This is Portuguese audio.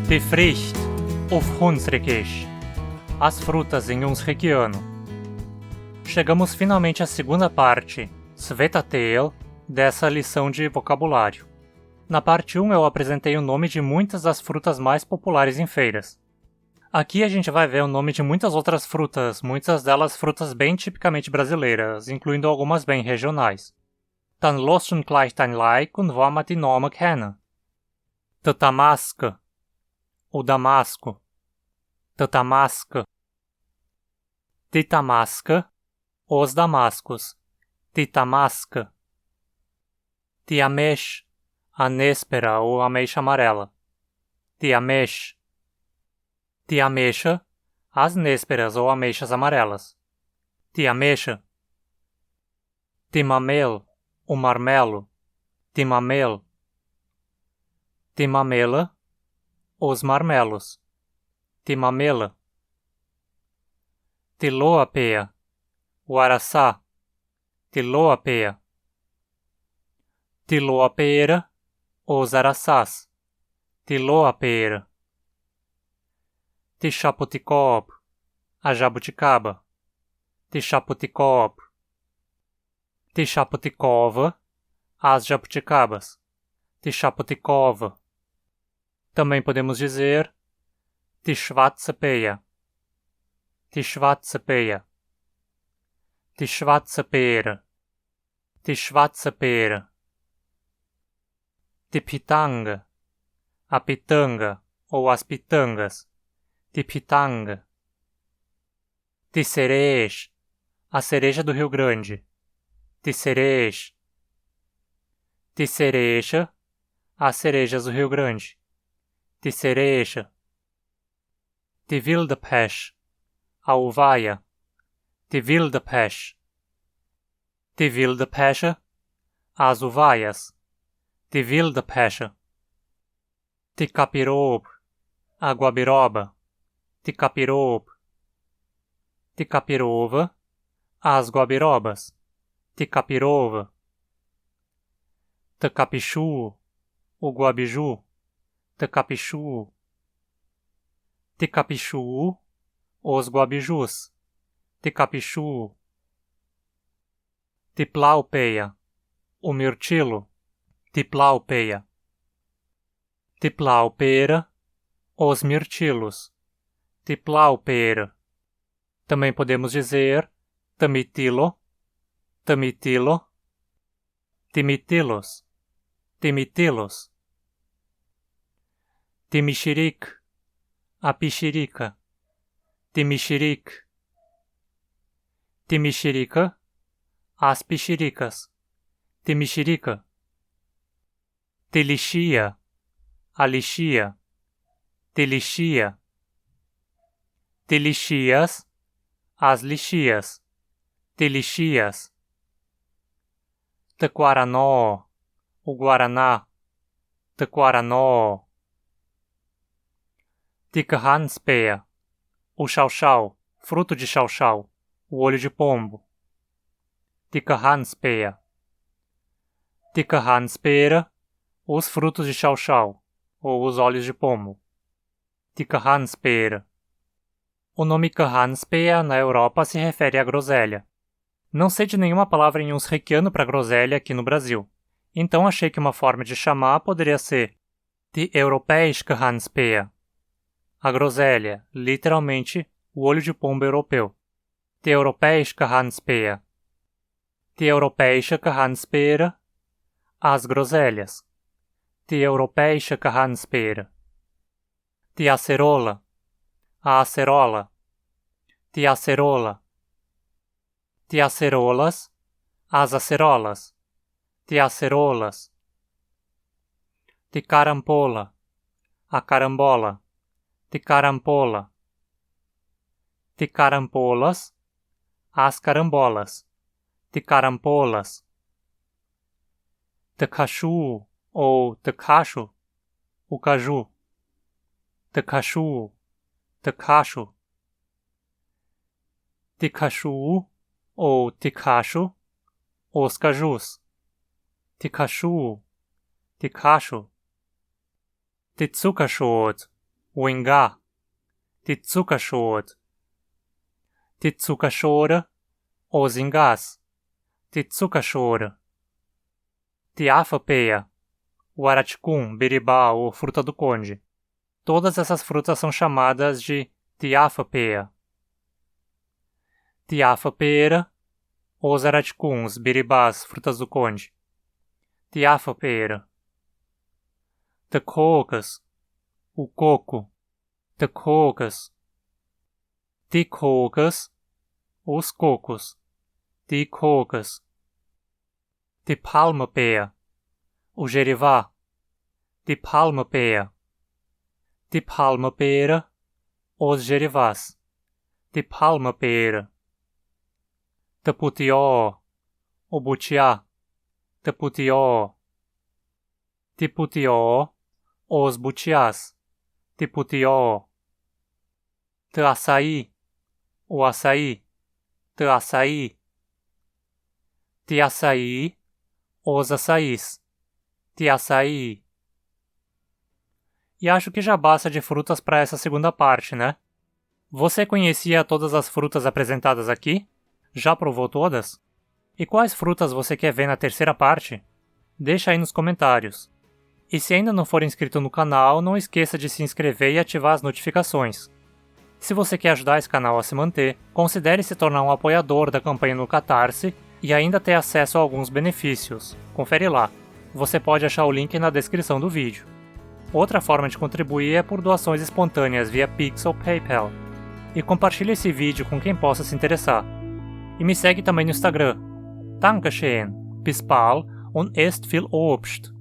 Die Frucht auf Hunsrückisch. As frutas em hunsrückiano. Chegamos finalmente à segunda parte, Svetatel, dessa lição de vocabulário. Na parte 1 eu apresentei o nome de muitas das frutas mais populares em feiras. Aqui a gente vai ver o nome de muitas outras frutas, muitas delas frutas bem tipicamente brasileiras, incluindo algumas bem regionais. Dan los uns gleich dein Like und wollen wir die Namen kennen. De Damasco, o Damasco. De Damasco. De Damasca, os Damascos. De Damasca. De Ameixa, a néspera ou ameixa amarela. De Ameixa. De ameixa, as nésperas ou ameixas amarelas. De ameixa. De mamel, o marmelo. De mamel. De mamela, os marmelos. De mamela. De loapea, o araçá. De loapea. De loapeira, os araçás. De loapeira. De chaputicob, a jabuticaba. De chaputicob. De chaputicova, as jabuticabas. De chaputicova. Também podemos dizer de schwarzepeia. De schwarzepeia. De schwarzepeira. De schwarzepeira. De pitanga, a pitanga ou as pitangas. De pitanga. De cereja, a cereja do Rio Grande. De cereja. De cereja, as cerejas do Rio Grande. De cereja. De wildepeche, a uvaia. De wildepeche. De wildepeche, as uvaias. De wildepeche. De capiroba, a guabiroba. De capiroba. De capirova, as guabirobas. De capirova. De capichu, o guabiju. De capichu. De capichu, os guabijus. De capichu. De plaupeia, o mirtilo. De plaupeia. De plaupeira, os mirtilos. De plaupeira. Também podemos dizer tamitilo, tamitilo. De mitilos. De mitilos. De mexerique, a pixirica. De mexerique. De mexerica, as pixiricas. De mexerica. De lixia, a lixia. De lixia. De lixias, as lixias. De lixias. De guaranó, o guaraná. De guaranó. De carranspea, o chau-chau, fruto de chau-chau, o olho de pombo. De carranspea. De carranspera, os frutos de chau-chau, ou os olhos de pombo. De carranspera. O nome carranspea na Europa se refere à groselha. Não sei de nenhuma palavra em hunsrückiano para groselha aqui no Brasil, então achei que uma forma de chamar poderia ser de europäisch carranspea. A groselha, literalmente, o olho de pombo europeu. De europäisch carranspea. De europäische carranspera, as groselhas. De europäische carranspera. De acerola, a acerola. De acerola. De acerolas, as acerolas. De acerolas. De carampola, a carambola. De carampola. De carampolas, as carambolas. De carampolas. De caju ou de cacho, o caju. De caju, de cacho. De caju ou de cacho, os cajus. De caju, de cacho. De Zuckerschot, o ingá, die Zuckerschote. Die Zuckerschore, os ingás, die Zuckerschore. Die Afapea, o araticum, biribá ou fruta do conde. Todas essas frutas são chamadas de Diafapea. Diafapeira, os araticuns, biribás, frutas do conde. Diafapeira. De cocas, o coco. De cocas. De cocas, os cocos. De cocas. De palmapea, o gerivá. De palmapea. De palmapera, os gerivás. De palmapera. De putió, o butiá. De putió. De putió, os butiás. De putió. De açaí, o açaí. De açaí. De açaí, os açaís. De açaí. E acho que já basta de frutas para essa segunda parte, né? Você conhecia todas as frutas apresentadas aqui? Já provou todas? E quais frutas você quer ver na terceira parte? Deixa aí nos comentários. E se ainda não for inscrito no canal, não esqueça de se inscrever e ativar as notificações. Se você quer ajudar esse canal a se manter, considere se tornar um apoiador da campanha no Catarse e ainda ter acesso a alguns benefícios. Confere lá. Você pode achar o link na descrição do vídeo. Outra forma de contribuir é por doações espontâneas via Pix ou PayPal. E compartilhe esse vídeo com quem possa se interessar. E me segue também no Instagram. Dankeschön, bis bald und esst viel Obst.